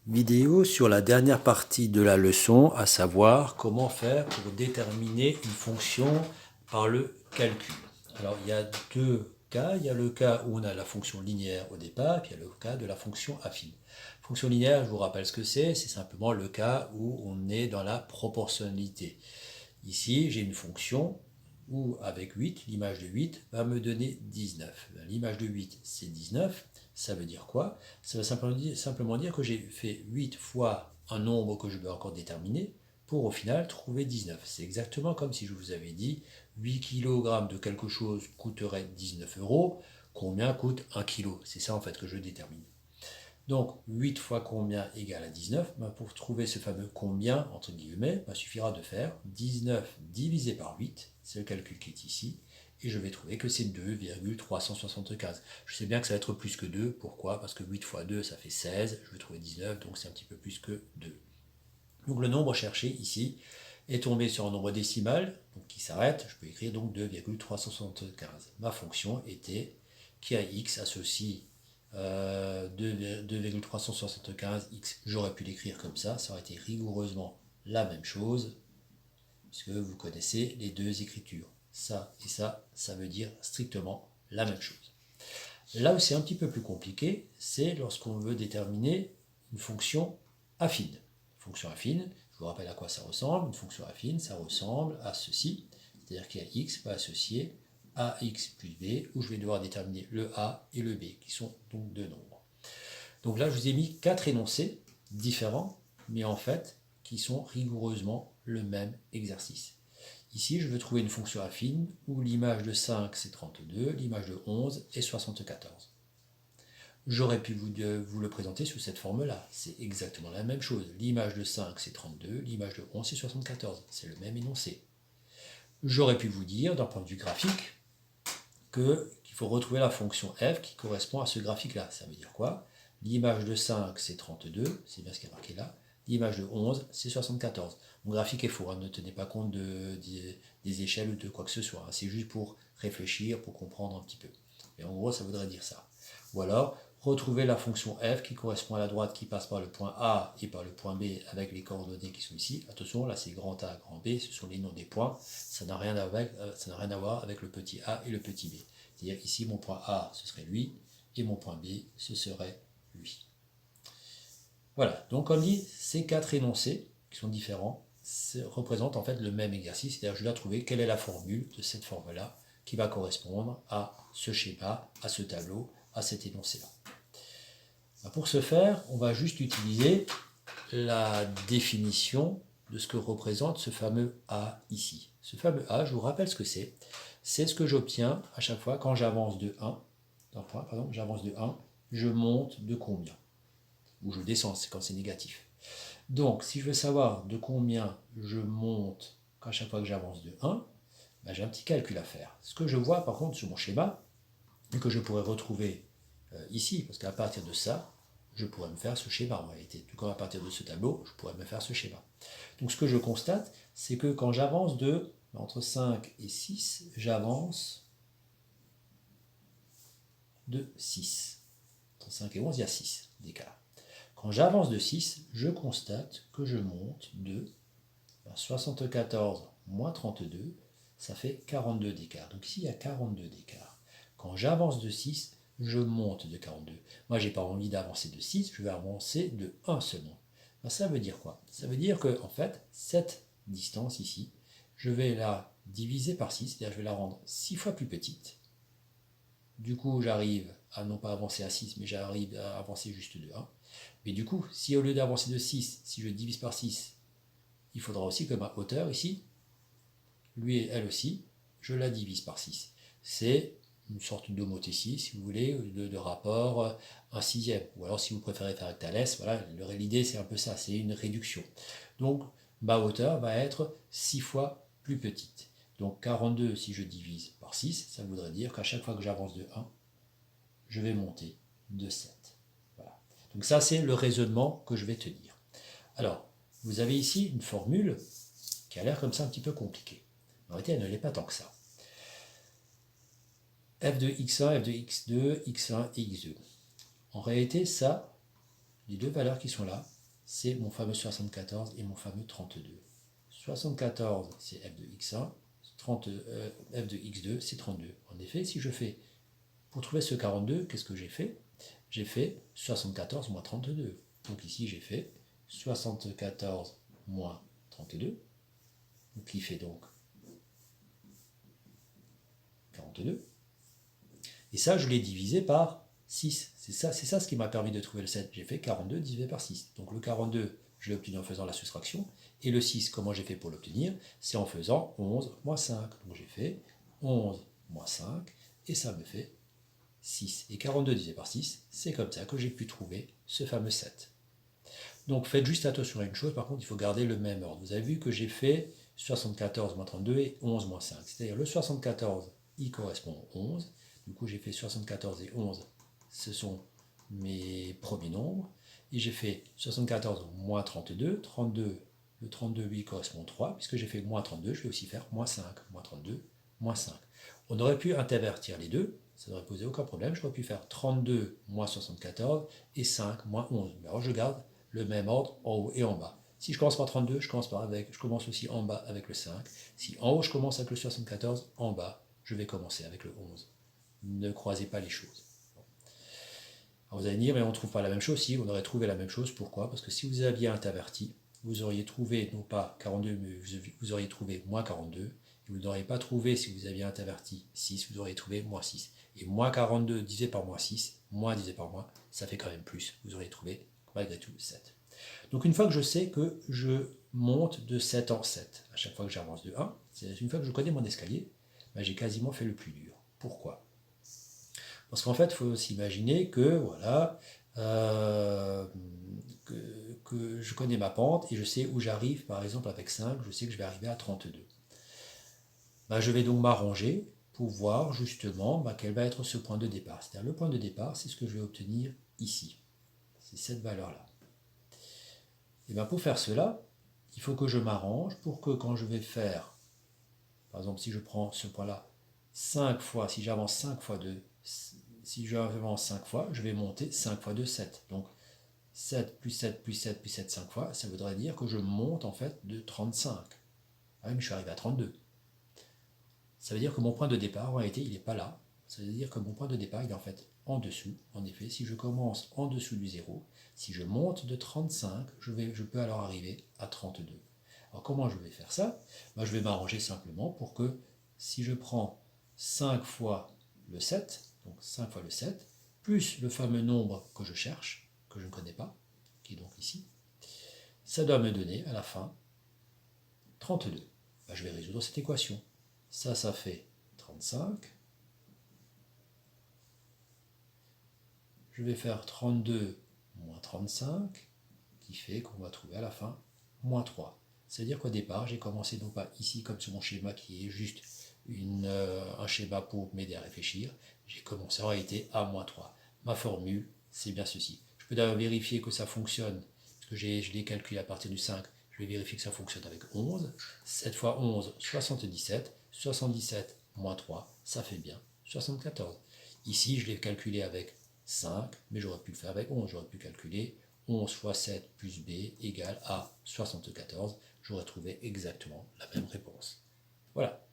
Vidéo sur la dernière partie de la leçon, à savoir comment faire pour déterminer une fonction par le calcul. Alors il y a deux cas, il y a le cas où on a la fonction linéaire au départ, puis il y a le cas de la fonction affine. Fonction linéaire, je vous rappelle ce que c'est simplement le cas où on est dans la proportionnalité. Ici, j'ai une fonction où avec 8, l'image de 8 va me donner 19. L'image de 8, c'est 19. Ça veut dire quoi? Ça veut simplement dire que j'ai fait 8 fois un nombre que je veux encore déterminer pour au final trouver 19. C'est exactement comme si je vous avais dit 8 kg de quelque chose coûterait 19 euros. Combien coûte 1 kg? C'est ça en fait que je détermine. Donc 8 fois combien égale à 19? Pour trouver ce fameux combien, entre guillemets, il suffira de faire 19 divisé par 8, c'est le calcul qui est ici, et je vais trouver que c'est 2,375. Je sais bien que ça va être plus que 2, pourquoi? Parce que 8 fois 2, ça fait 16, je vais trouver 19, donc c'est un petit peu plus que 2. Donc le nombre cherché ici est tombé sur un nombre décimal, donc qui s'arrête, je peux écrire donc 2,375. Ma fonction était qui a x associe 2,375x, j'aurais pu l'écrire comme ça aurait été rigoureusement la même chose, puisque vous connaissez les deux écritures. Ça et ça veut dire strictement la même chose. Là où c'est un petit peu plus compliqué, c'est lorsqu'on veut déterminer une fonction affine. Fonction affine, je vous rappelle à quoi ça ressemble. Une fonction affine, ça ressemble à ceci, c'est-à-dire qu'il y a x va associer ax plus b, où je vais devoir déterminer le a et le b, qui sont donc deux nombres. Donc là, je vous ai mis 4 énoncés différents, mais en fait, qui sont rigoureusement le même exercice. Ici, je veux trouver une fonction affine où l'image de 5 c'est 32, l'image de 11 est 74. J'aurais pu vous le présenter sous cette forme-là. C'est exactement la même chose. L'image de 5 c'est 32, l'image de 11 c'est 74. C'est le même énoncé. J'aurais pu vous dire, d'un point de vue graphique, qu'il faut retrouver la fonction f qui correspond à ce graphique-là. Ça veut dire quoi? L'image de 5 c'est 32, c'est bien ce qui est marqué là. L'image de 11 c'est 74. Mon graphique est faux, hein, ne tenez pas compte des échelles ou de quoi que ce soit. Hein. C'est juste pour réfléchir, pour comprendre un petit peu. Mais en gros, ça voudrait dire ça. Ou alors, retrouver la fonction f qui correspond à la droite qui passe par le point A et par le point B avec les coordonnées qui sont ici. Attention, là c'est grand A, grand B, ce sont les noms des points. Ça n'a rien à voir avec le petit a et le petit b. C'est-à-dire ici, mon point A, ce serait lui, et mon point B, ce serait lui. Voilà, donc comme dit, ces 4 énoncés, qui sont différents, représentent en fait le même exercice, c'est-à-dire je dois trouver quelle est la formule de cette forme-là qui va correspondre à ce schéma, à ce tableau, à cet énoncé-là. Pour ce faire, on va juste utiliser la définition de ce que représente ce fameux A ici. Ce fameux A, je vous rappelle ce que c'est. C'est ce que j'obtiens à chaque fois quand j'avance de 1. J'avance de 1, je monte de combien? Ou je descends, c'est quand c'est négatif. Donc, si je veux savoir de combien je monte à chaque fois que j'avance de 1, ben j'ai un petit calcul à faire. Ce que je vois par contre sur mon schéma, et que je pourrais retrouver ici, parce qu'à partir de ça, je pourrais me faire ce schéma en réalité. Tout comme à partir de ce tableau, je pourrais me faire ce schéma. Donc ce que je constate, c'est que quand j'avance de entre 5 et 6, j'avance de 6. Entre 5 et 11, il y a 6 d'écart. Quand j'avance de 6, je constate que je monte de 74 moins 32, ça fait 42 d'écart. Donc ici, il y a 42 d'écart. Quand j'avance de 6, je monte de 42. Moi, je n'ai pas envie d'avancer de 6, je vais avancer de 1 seulement. Ben, ça veut dire quoi? Ça veut dire que, en fait, cette distance ici, je vais la diviser par 6, c'est-à-dire je vais la rendre 6 fois plus petite. Du coup, j'arrive à non pas avancer à 6, mais j'arrive à avancer juste de 1. Mais du coup, si au lieu d'avancer de 6, si je divise par 6, il faudra aussi que ma hauteur ici, lui et elle aussi, je la divise par 6. C'est une sorte d'homothétie, si vous voulez, de rapport 1 sixième. Ou alors, si vous préférez faire avec Thalès, voilà, l'idée c'est un peu ça, c'est une réduction. Donc, ma hauteur va être 6 fois plus petite. Donc 42, si je divise par 6, ça voudrait dire qu'à chaque fois que j'avance de 1, je vais monter de 7. Voilà. Donc ça, c'est le raisonnement que je vais tenir. Alors, vous avez ici une formule qui a l'air comme ça un petit peu compliquée. En réalité, elle ne l'est pas tant que ça. f de x1, f de x2, x1 et x2. En réalité, ça, les deux valeurs qui sont là, c'est mon fameux 74 et mon fameux 32. 74, c'est f de x1, f de x2, c'est 32. En effet, si je fais, pour trouver ce 42, qu'est-ce que j'ai fait? J'ai fait 74 moins 32. Donc ici, j'ai fait 74 moins 32, qui fait donc 42. Et ça, je l'ai divisé par 6. C'est ça ce qui m'a permis de trouver le 7. J'ai fait 42 divisé par 6. Donc le 42, je l'ai obtenu en faisant la soustraction. Et le 6, comment j'ai fait pour l'obtenir? C'est en faisant 11 moins 5. Donc j'ai fait 11 moins 5, et ça me fait 6. Et 42 divisé par 6, c'est comme ça que j'ai pu trouver ce fameux 7. Donc faites juste attention à une chose, par contre, il faut garder le même ordre. Vous avez vu que j'ai fait 74 moins 32 et 11 moins 5. C'est-à-dire le 74, il correspond au 11. Du coup, j'ai fait 74 et 11, ce sont mes premiers nombres. Et j'ai fait 74 moins 32. 32, le 32, lui, correspond au 3. Puisque j'ai fait moins 32, je vais aussi faire moins 5. Moins 32, moins 5. On aurait pu intervertir les deux, ça n'aurait posé aucun problème. J'aurais pu faire 32 moins 74 et 5 moins 11. Mais alors je garde le même ordre en haut et en bas. Si je commence par 32, je commence aussi en bas avec le 5. Si en haut je commence avec le 74, en bas je vais commencer avec le 11. Ne croisez pas les choses. Alors vous allez dire, mais on ne trouve pas la même chose. Si, on aurait trouvé la même chose. Pourquoi? Parce que si vous aviez interverti, vous auriez trouvé non pas 42, mais vous auriez trouvé moins 42. Et vous n'auriez pas trouvé, si vous aviez interverti 6, vous auriez trouvé moins 6. Et moins 42 divisé par moins 6, moins divisé par moins, ça fait quand même plus. Vous auriez trouvé malgré tout 7. Donc une fois que je sais que je monte de 7 en 7, à chaque fois que j'avance de 1, c'est une fois que je connais mon escalier, ben j'ai quasiment fait le plus dur. Pourquoi? Parce qu'en fait, il faut s'imaginer que, voilà, que je connais ma pente et je sais où j'arrive, par exemple avec 5, je sais que je vais arriver à 32. Ben, je vais donc m'arranger pour voir justement quel va être ce point de départ. C'est-à-dire le point de départ, c'est ce que je vais obtenir ici. C'est cette valeur-là. Et bien pour faire cela, il faut que je m'arrange pour que quand je vais faire, par exemple si je prends ce point-là, 5 fois, si j'avance 5 fois de, si j'avance 5 fois, je vais monter 5 fois de 7. Donc 7 plus 7 plus 7 plus 7 5 fois, ça voudrait dire que je monte en fait de 35. Ah oui, mais je suis arrivé à 32. Ça veut dire que mon point de départ, en réalité, il n'est pas là. Ça veut dire que mon point de départ, il est en fait en dessous. En effet, si je commence en dessous du 0, si je monte de 35, je peux alors arriver à 32. Alors comment je vais faire ça? Je vais m'arranger simplement pour que si je prends 5 fois le 7, donc 5 fois le 7, plus le fameux nombre que je cherche, que je ne connais pas, qui est donc ici, ça doit me donner à la fin 32. Je vais résoudre cette équation. Ça fait 35. Je vais faire 32 moins 35, qui fait qu'on va trouver à la fin moins 3. C'est-à-dire qu'au départ, j'ai commencé non pas ici comme sur mon schéma qui est juste un schéma pour m'aider à réfléchir, j'ai commencé en réalité à moins 3. Ma formule, c'est bien ceci. Je peux d'ailleurs vérifier que ça fonctionne, parce que je l'ai calculé à partir du 5, je vais vérifier que ça fonctionne avec 11. 7 fois 11, 77. 77 moins 3, ça fait bien 74. Ici, je l'ai calculé avec 5, mais j'aurais pu le faire avec 11. J'aurais pu calculer 11 fois 7 plus b égale à 74. J'aurais trouvé exactement la même réponse. Voilà.